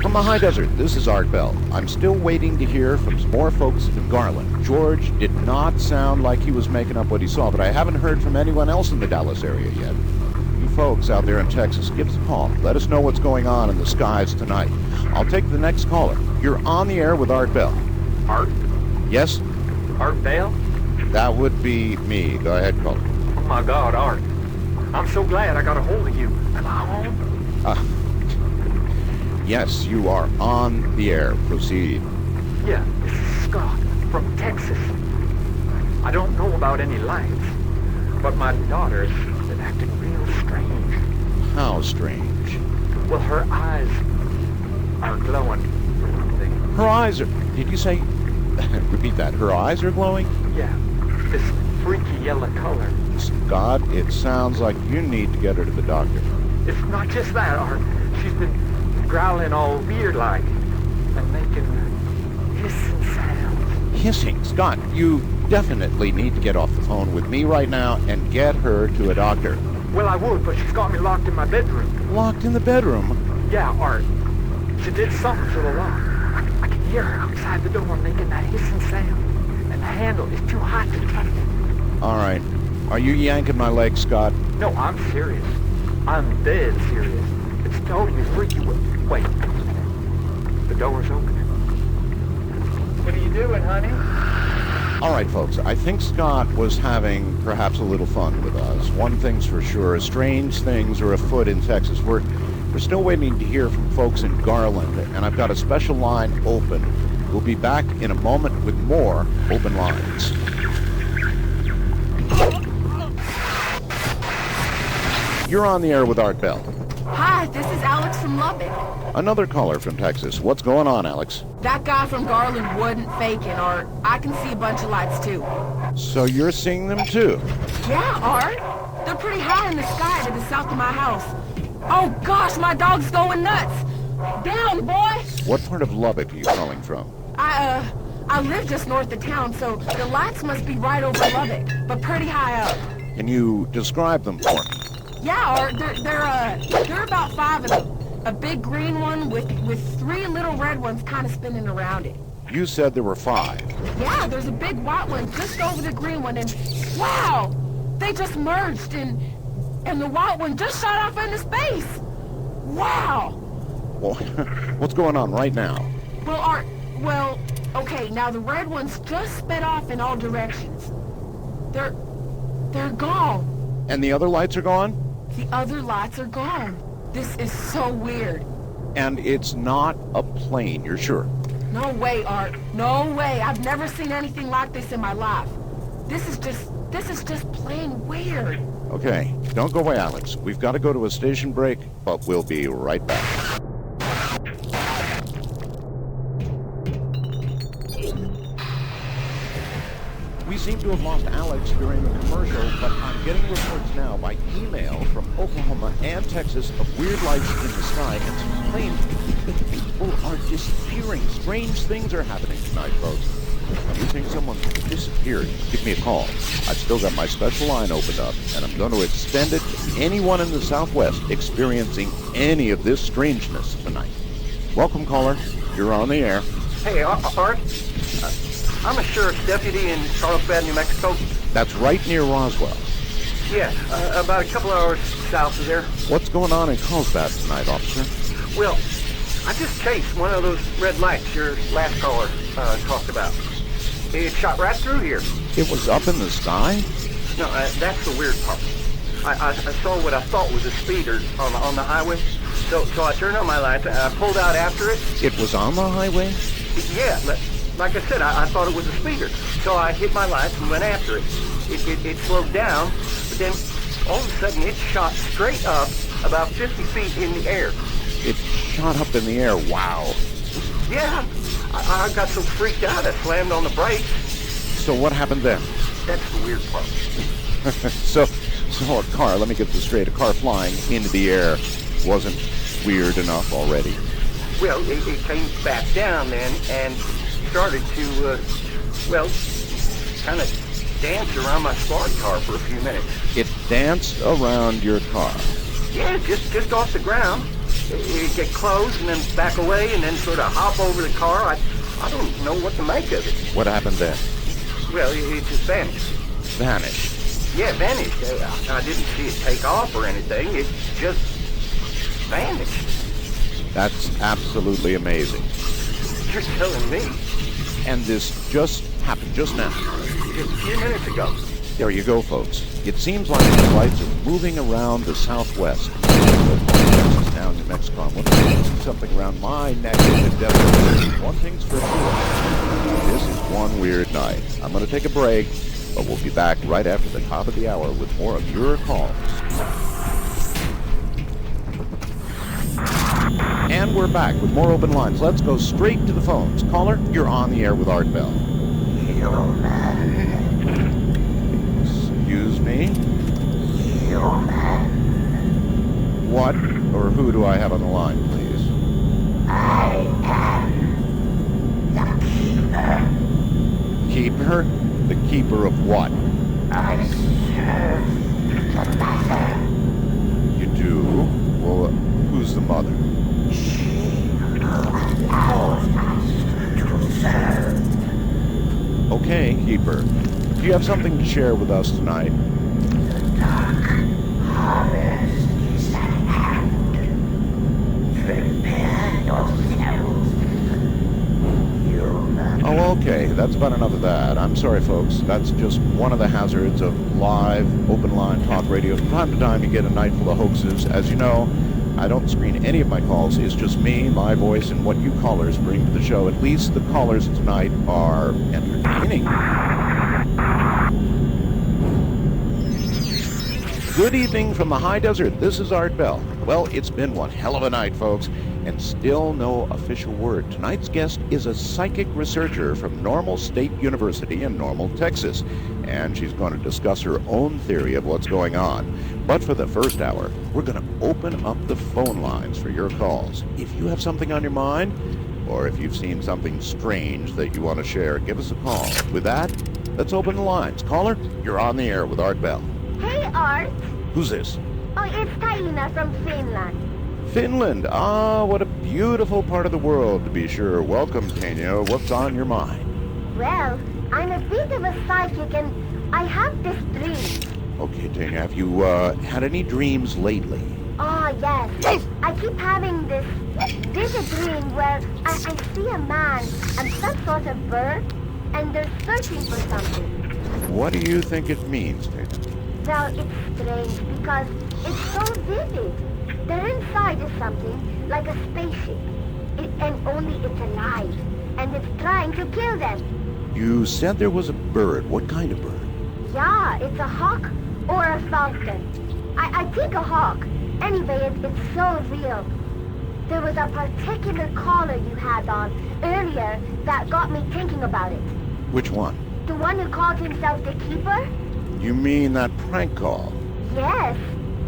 from the high desert, this is Art Bell. I'm still waiting to hear from some more folks in Garland. George did not sound like he was making up what he saw, but I haven't heard from anyone else in the Dallas area yet. You folks out there in Texas, give us a call. Let us know what's going on in the skies tonight. I'll take the next caller. You're on the air with Art Bell. Art? Yes? Art Bell? That would be me. Go ahead, caller. Oh my God, Art. I'm so glad I got a hold of you. Am I home? Yes, you are on the air. Proceed. Yeah, this is Scott from Texas. I don't know about any lights, but my daughter's been acting real strange. How strange? Well, her eyes are glowing. Her eyes are... Did you say... Repeat that. Her eyes are glowing? Yeah, this freaky yellow color. Scott, it sounds like you need to get her to the doctor. It's not just that, Art. She's been growling all weird-like and making hissing sounds. Hissing? Scott, you definitely need to get off the phone with me right now and get her to a doctor. Well, I would, but she's got me locked in my bedroom. Locked in the bedroom? Yeah, Art. She did something to the lock. I can hear her outside the door making that hissing sound. And the handle is too hot to touch. All right. Are you yanking my leg, Scott? No, I'm serious. I'm dead serious. It's totally freaky. Wait. The door's open. What are you doing, honey? All right, folks. I think Scott was having perhaps a little fun with us. One thing's for sure. Strange things are afoot in Texas. We're still waiting to hear from folks in Garland, and I've got a special line open. We'll be back in a moment with more open lines. You're on the air with Art Bell. Hi, this is Alex from Lubbeck. Another caller from Texas. What's going on, Alex? That guy from Garland wasn't faking, Art. I can see a bunch of lights, too. So you're seeing them, too? Yeah, Art. They're pretty high in the sky to the south of my house. Oh, gosh, my dog's going nuts. Down, boy. What part of Lubbeck are you calling from? I live just north of town, so the lights must be right over Lubbeck, but pretty high up. Can you describe them for me? Yeah, Art, they're about 5 of them. A big green one with 3 little red ones kind of spinning around it. You said there were 5. Yeah, there's a big white one just over the green one, and wow! They just merged, and the white one just shot off into space! Wow! Well, what's going on right now? Well, Art, okay, now the red ones just sped off in all directions. They're gone. And the other lights are gone? The other lights are gone. This is so weird. And it's not a plane, you're sure? No way, Art. No way. I've never seen anything like this in my life. This is just plain weird. Okay, don't go away, Alex. We've got to go to a station break, but we'll be right back. We seem to have lost Alex during the commercial, but I'm getting reports now by email from Oklahoma and Texas of weird lights in the sky and some planes. People are disappearing. Strange things are happening tonight, folks. If you think someone disappeared, give me a call. I've still got my special line opened up, and I'm going to extend it to anyone in the Southwest experiencing any of this strangeness tonight. Welcome, caller. You're on the air. Hey, Art. I'm a sheriff's deputy in Carlsbad, New Mexico. That's right near Roswell. Yeah, about a couple hours south of there. What's going on in Carlsbad tonight, officer? Well, I just chased one of those red lights your last caller talked about. It shot right through here. It was up in the sky? No, that's the weird part. I saw what I thought was a speeder on the highway. So I turned on my lights and I pulled out after it. It was on the highway? Yeah, like I said, I thought it was a speeder. So I hit my lights and went after it. It slowed down, but then all of a sudden it shot straight up about 50 feet in the air. It shot up in the air. Wow. Yeah, I got so freaked out I slammed on the brakes. So what happened then? That's the weird part. So a car, let me get this straight, a car flying into the air wasn't weird enough already? Well, it came back down then and started to, kind of dance around my squad car for a few minutes. It danced around your car? Yeah, just off the ground. It'd get close and then back away and then sort of hop over the car. I don't know what to make of it. What happened then? Well, it just vanished. Vanished. Yeah, vanished. I didn't see it take off or anything. It just vanished. That's absolutely amazing. You're telling me. And this just happened just now. Just a few minutes ago. There you go, folks. It seems like the lights are moving around the southwest. Texas, down New Mexico. I'm looking to see something around my neck in the desert. One thing's for sure. This is one weird night. I'm going to take a break, but we'll be back right after the top of the hour with more of your calls. And we're back with more open lines. Let's go straight to the phones. Caller, you're on the air with Art Bell. Excuse me? What or who do I have on the line, please? I am the keeper. Keeper? The keeper of what? I serve the mother. You do? Well, who's the mother? She who allows us to serve. Okay, Keeper. Do you have something to share with us tonight? The dark harvest is at hand. Prepare yourselves, human. Oh, okay. That's about enough of that. I'm sorry, folks. That's just one of the hazards of live, open-line talk radio. From time to time, you get a night full of hoaxes. As you know, I don't screen any of my calls. It's just me, my voice, and what you callers bring to the show. At least the callers tonight are entertaining. Good evening from the high desert. This is Art Bell. Well, it's been one hell of a night, folks, and still no official word. Tonight's guest is a psychic researcher from Normal State University in Normal, Texas, and she's going to discuss her own theory of what's going on. But for the first hour, we're going to open up the phone lines for your calls. If you have something on your mind, or if you've seen something strange that you want to share, give us a call. With that, let's open the lines. Caller, you're on the air with Art Bell. Hey, Art. Who's this? Oh, it's Taina from Finland. Finland. Ah, what a beautiful part of the world, to be sure. Welcome, Taina. What's on your mind? Well, I'm a bit of a psychic and I have this dream. Okay, Taina, have you had any dreams lately? Oh, yes. I keep having this vivid dream where I see a man and some sort of bird and they're searching for something. What do you think it means, Taina? Well, it's strange because it's so vivid. There inside is something like a spaceship. And only it's alive. And it's trying to kill them. You said there was a bird. What kind of bird? Yeah, it's a hawk or a falcon. I think a hawk. Anyway, it's so real. There was a particular caller you had on earlier that got me thinking about it. Which one? The one who called himself the Keeper? You mean that prank call? Yes.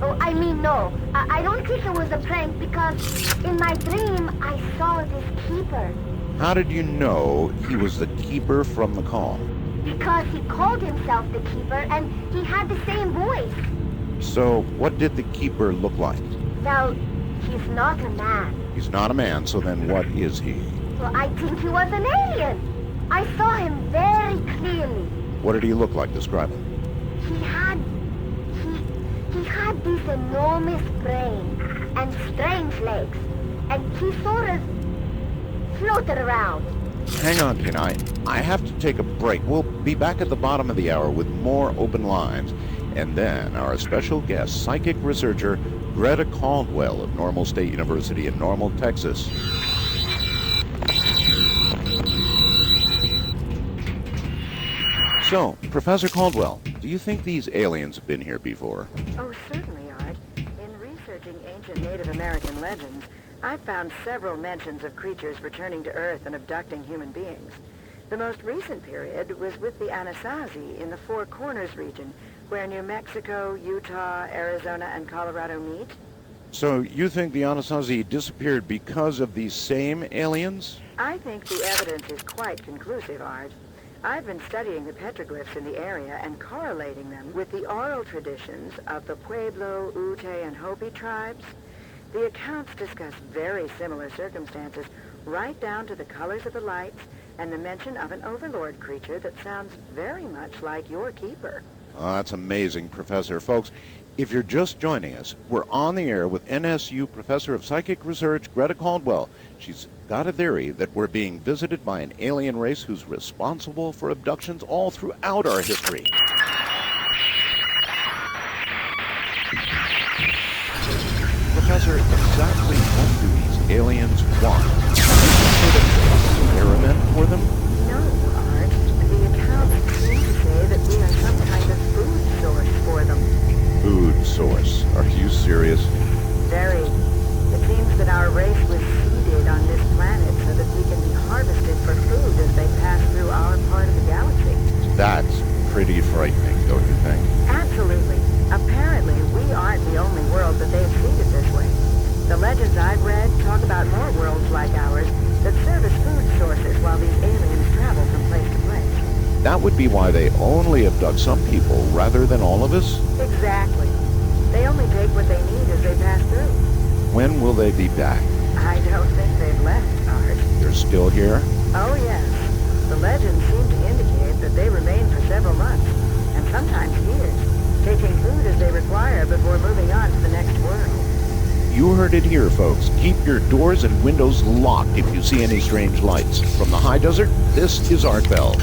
Oh, I mean, no. I don't think it was a prank because in my dream I saw this Keeper. How did you know he was the Keeper from the call? Because he called himself the Keeper and he had the same voice. So, what did the Keeper look like? Well, he's not a man. He's not a man, so then what is he? Well, I think he was an alien. I saw him very clearly. What did he look like? Describe him. He had this enormous brain and strange legs, and he sort of floated around. Hang on, Tina. I have to take a break. We'll be back at the bottom of the hour with more open lines. And then our special guest, psychic researcher Gretta Caldwell of Normal State University in Normal, Texas. So, Professor Caldwell, do you think these aliens have been here before? Oh, certainly, Art. In researching ancient Native American legends, I've found several mentions of creatures returning to Earth and abducting human beings. The most recent period was with the Anasazi in the Four Corners region, where New Mexico, Utah, Arizona, and Colorado meet. So you think the Anasazi disappeared because of these same aliens? I think the evidence is quite conclusive, Art. I've been studying the petroglyphs in the area and correlating them with the oral traditions of the Pueblo, Ute, and Hopi tribes. The accounts discuss very similar circumstances, right down to the colors of the lights and the mention of an overlord creature that sounds very much like your keeper. Oh, that's amazing, Professor. Folks, if you're just joining us, we're on the air with NSU Professor of Psychic Research, Gretta Caldwell. She's got a theory that we're being visited by an alien race who's responsible for abductions all throughout our history. Professor, exactly what do these aliens want? Sort of experiment for them? No, Art. The accounts seem to say that we are some kind of food source for them. Food source? Are you serious? Very. It seems that our race was seeded on this planet so that we can be harvested for food as they pass through our part of the galaxy. That's pretty frightening, don't you think? Absolutely. Apparently, we aren't the only world that they've seeded this way. The legends I've read talk about more worlds like ours that serve as food sources while these aliens travel from place to place. That would be why they only abduct some people rather than all of us? Exactly. They only take what they need as they pass through. When will they be back? I don't think they've left, Art. They're still here? Oh, yes. The legends seem to indicate that they remain for several months, and sometimes years, taking food as they require before moving on to the next world. You heard it here, folks. Keep your doors and windows locked if you see any strange lights. From the high desert, this is Art Bell.